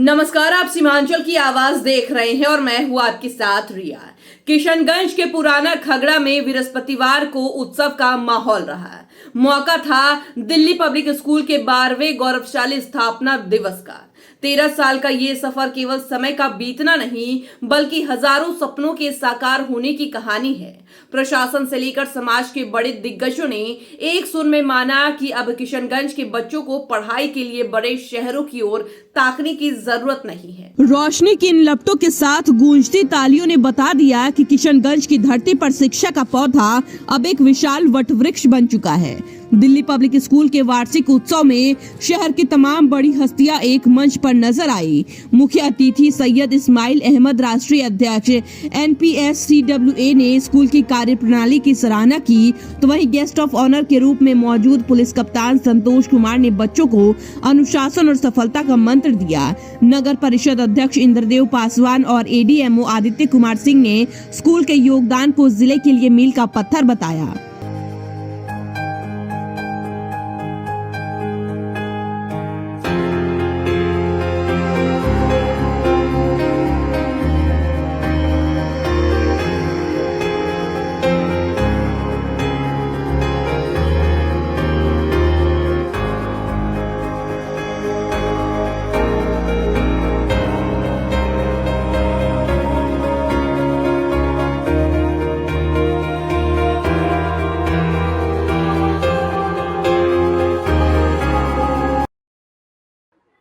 नमस्कार, आप सीमांचल की आवाज देख रहे हैं और मैं हूं आपके साथ रिया। किशनगंज के पुराना खगड़ा में बृहस्पतिवार को उत्सव का माहौल रहा। मौका था दिल्ली पब्लिक स्कूल के 12वें गौरवशाली स्थापना दिवस का। 13 साल का ये सफर केवल समय का बीतना नहीं बल्कि हजारों सपनों के साकार होने की कहानी है। प्रशासन से लेकर समाज के बड़े दिग्गजों ने एक सुर में माना कि अब किशनगंज के बच्चों को पढ़ाई के लिए बड़े शहरों की ओर ताकने की जरूरत नहीं है। रोशनी की इन लपटों के साथ गूंजती तालियों ने बता दिया कि किशनगंज की धरती पर शिक्षा का पौधा अब एक विशाल वटवृक्ष बन चुका है। दिल्ली पब्लिक स्कूल के वार्षिक उत्सव में शहर की तमाम बड़ी हस्तियां एक मंच पर नजर आई। मुख्य अतिथि सैयद इस्माइल अहमद, राष्ट्रीय अध्यक्ष NPSCWA ने स्कूल की कार्यप्रणाली की सराहना की, तो वहीं गेस्ट ऑफ ऑनर के रूप में मौजूद पुलिस कप्तान संतोष कुमार ने बच्चों को अनुशासन और सफलता का मंत्र दिया। नगर परिषद अध्यक्ष इंद्रदेव पासवान और ADMO आदित्य कुमार सिंह ने स्कूल के योगदान को जिले के लिए मील का पत्थर बताया।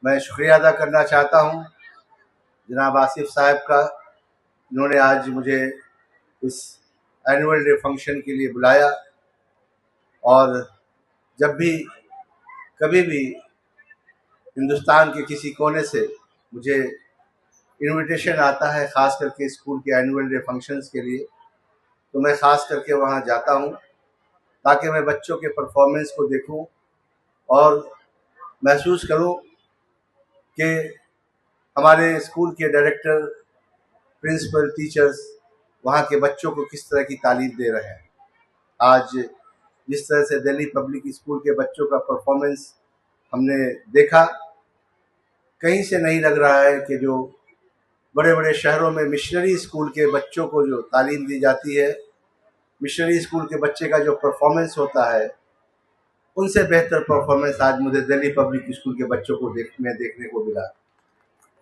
मैं शुक्रिया अदा करना चाहता हूं जनाब आसिफ साहब का, जिन्होंने आज मुझे इस एनुअल डे फंक्शन के लिए बुलाया। और जब भी कभी भी हिंदुस्तान के किसी कोने से मुझे इनविटेशन आता है, ख़ास करके स्कूल के एनुअल डे फंक्शंस के लिए, तो मैं ख़ास करके वहां जाता हूं ताकि मैं बच्चों के परफॉर्मेंस को देखूं और महसूस करूं कि हमारे स्कूल के डायरेक्टर, प्रिंसिपल, टीचर्स वहाँ के बच्चों को किस तरह की तालीम दे रहे हैं। आज जिस तरह से दिल्ली पब्लिक स्कूल के बच्चों का परफॉर्मेंस हमने देखा, कहीं से नहीं लग रहा है कि जो बड़े बड़े शहरों में मिशनरी स्कूल के बच्चों को जो तालीम दी जाती है, मिशनरी स्कूल के बच्चे का जो परफॉर्मेंस होता है, उनसे बेहतर परफॉर्मेंस आज मुझे दिल्ली पब्लिक स्कूल के बच्चों को देखने को मिला।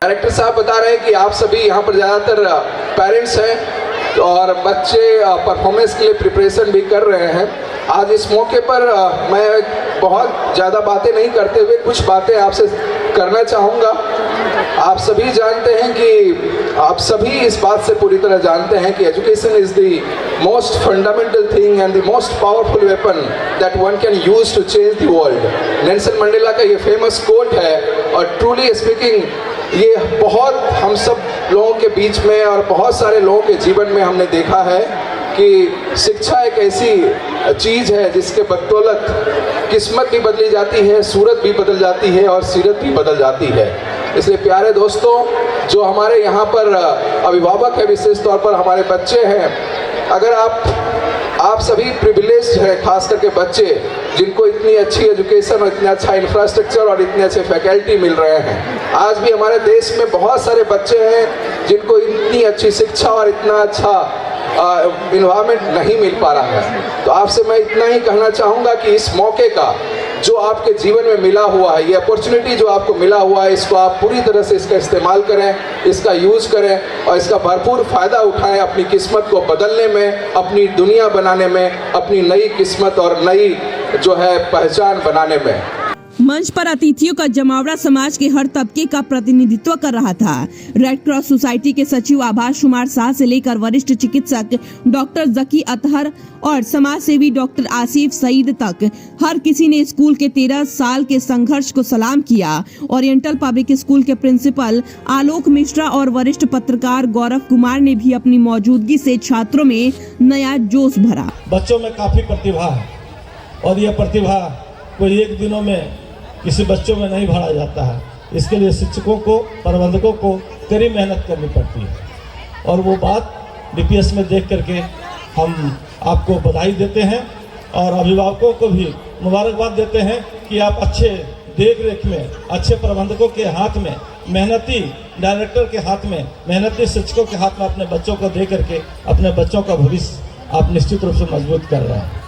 डायरेक्टर साहब बता रहे हैं कि आप सभी यहाँ पर ज़्यादातर पेरेंट्स हैं और बच्चे परफॉर्मेंस के लिए प्रिपरेशन भी कर रहे हैं। आज इस मौके पर मैं बहुत ज़्यादा बातें नहीं करते हुए कुछ बातें आपसे करना चाहूँगा। आप सभी जानते हैं कि आप सभी इस बात से पूरी तरह जानते हैं कि education is the most fundamental thing and the most powerful weapon that one can use to change the world. Nelson Mandela का ये फेमस कोट है और ट्रूली स्पीकिंग ये बहुत हम सब लोगों के बीच में और बहुत सारे लोगों के जीवन में हमने देखा है कि शिक्षा एक ऐसी चीज़ है जिसके बदौलत किस्मत भी बदली जाती है, सूरत भी बदल जाती है और सीरत भी बदल जाती है। इसलिए प्यारे दोस्तों, जो हमारे यहाँ पर अभिभावक है, विशेष तौर पर हमारे बच्चे हैं, अगर आप सभी प्रिविलेज्ड हैं, खास करके बच्चे जिनको इतनी अच्छी एजुकेशन और इतना अच्छा इंफ्रास्ट्रक्चर और इतने अच्छे फैकल्टी मिल रहे हैं। आज भी हमारे देश में बहुत सारे बच्चे हैं जिनको इतनी अच्छी शिक्षा और इतना अच्छा इन्वायरमेंट नहीं मिल पा रहा है। तो आपसे मैं इतना ही कहना चाहूँगा कि इस मौके का जो आपके जीवन में मिला हुआ है, ये अपॉर्चुनिटी जो आपको मिला हुआ है, इसको आप पूरी तरह से इसका इस्तेमाल करें, इसका यूज़ करें और इसका भरपूर फ़ायदा उठाएं अपनी किस्मत को बदलने में, अपनी दुनिया बनाने में, अपनी नई किस्मत और नई जो है पहचान बनाने में। मंच पर अतिथियों का जमावड़ा समाज के हर तबके का प्रतिनिधित्व कर रहा था। रेड क्रॉस सोसाइटी के सचिव आभास कुमार शाह से लेकर वरिष्ठ चिकित्सक डॉक्टर जकी अतहर और समाज सेवी डॉक्टर आसिफ सईद तक हर किसी ने स्कूल के 13 साल के संघर्ष को सलाम किया। ओरिएंटल पब्लिक स्कूल के प्रिंसिपल आलोक मिश्रा और वरिष्ठ पत्रकार गौरव कुमार ने भी अपनी मौजूदगी से छात्रों में नया जोश भरा। बच्चों में काफी प्रतिभा है और यह प्रतिभा कोई एक दिनों में किसी बच्चों में नहीं भरा जाता है। इसके लिए शिक्षकों को, प्रबंधकों को कड़ी मेहनत करनी पड़ती है और वो बात DPS में देख करके हम आपको बधाई देते हैं और अभिभावकों को भी मुबारकबाद देते हैं कि आप अच्छे देख रेख में, अच्छे प्रबंधकों के हाथ में मेहनती डायरेक्टर के हाथ में, मेहनती शिक्षकों के हाथ में अपने बच्चों को दे करके अपने बच्चों का भविष्य आप निश्चित रूप से मजबूत कर रहे हैं।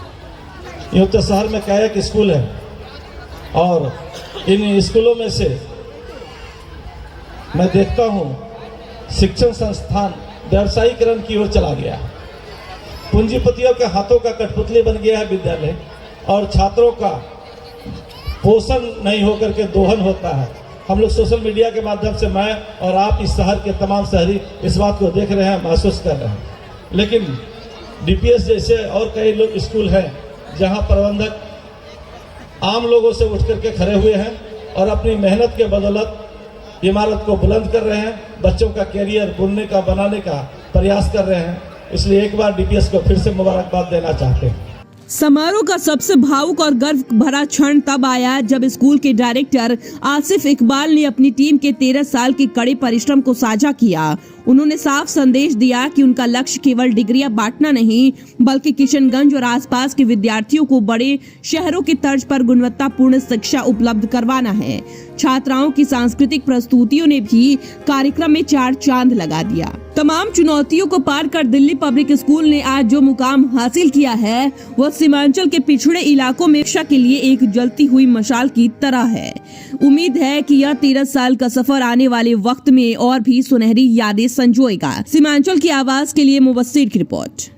यूँ तो शहर में कई एक स्कूल है और इन स्कूलों में से मैं देखता हूँ शिक्षण संस्थान व्यवसायीकरण की ओर चला गया। पूंजीपतियों के हाथों का कठपुतली बन गया है विद्यालय और छात्रों का पोषण नहीं होकर के दोहन होता है। हम लोग सोशल मीडिया के माध्यम से, मैं और आप इस शहर के तमाम शहरी इस बात को देख रहे हैं, महसूस कर रहे हैं। लेकिन डीपीएस जैसे और कई लोग स्कूल हैं जहां प्रबंधक आम लोगों से उठ करके खड़े हुए हैं और अपनी मेहनत के बदौलत इमारत को बुलंद कर रहे हैं, बच्चों का कैरियर बुनने का, बनाने का प्रयास कर रहे हैं। इसलिए एक बार डीपीएस को फिर से मुबारकबाद देना चाहते हैं। समारोह का सबसे भावुक और गर्व भरा क्षण तब आया जब स्कूल के डायरेक्टर आसिफ इकबाल ने अपनी टीम के 13 साल के कड़े परिश्रम को साझा किया। उन्होंने साफ संदेश दिया कि उनका लक्ष्य केवल डिग्रियां बांटना नहीं, बल्कि किशनगंज और आसपास के विद्यार्थियों को बड़े शहरों की तर्ज पर गुणवत्तापूर्ण शिक्षा उपलब्ध करवाना है। छात्राओं की सांस्कृतिक प्रस्तुतियों ने भी कार्यक्रम में 4 चांद लगा दिया। तमाम चुनौतियों को पार कर दिल्ली पब्लिक स्कूल ने आज जो मुकाम हासिल किया है वह सीमांचल के पिछड़े इलाकों में शिक्षा के लिए एक जलती हुई मशाल की तरह है। उम्मीद है कि यह 13 साल का सफर आने वाले वक्त में और भी सुनहरी यादें संजोएगा। सीमांचल की आवाज के लिए मुबस्सिर की रिपोर्ट।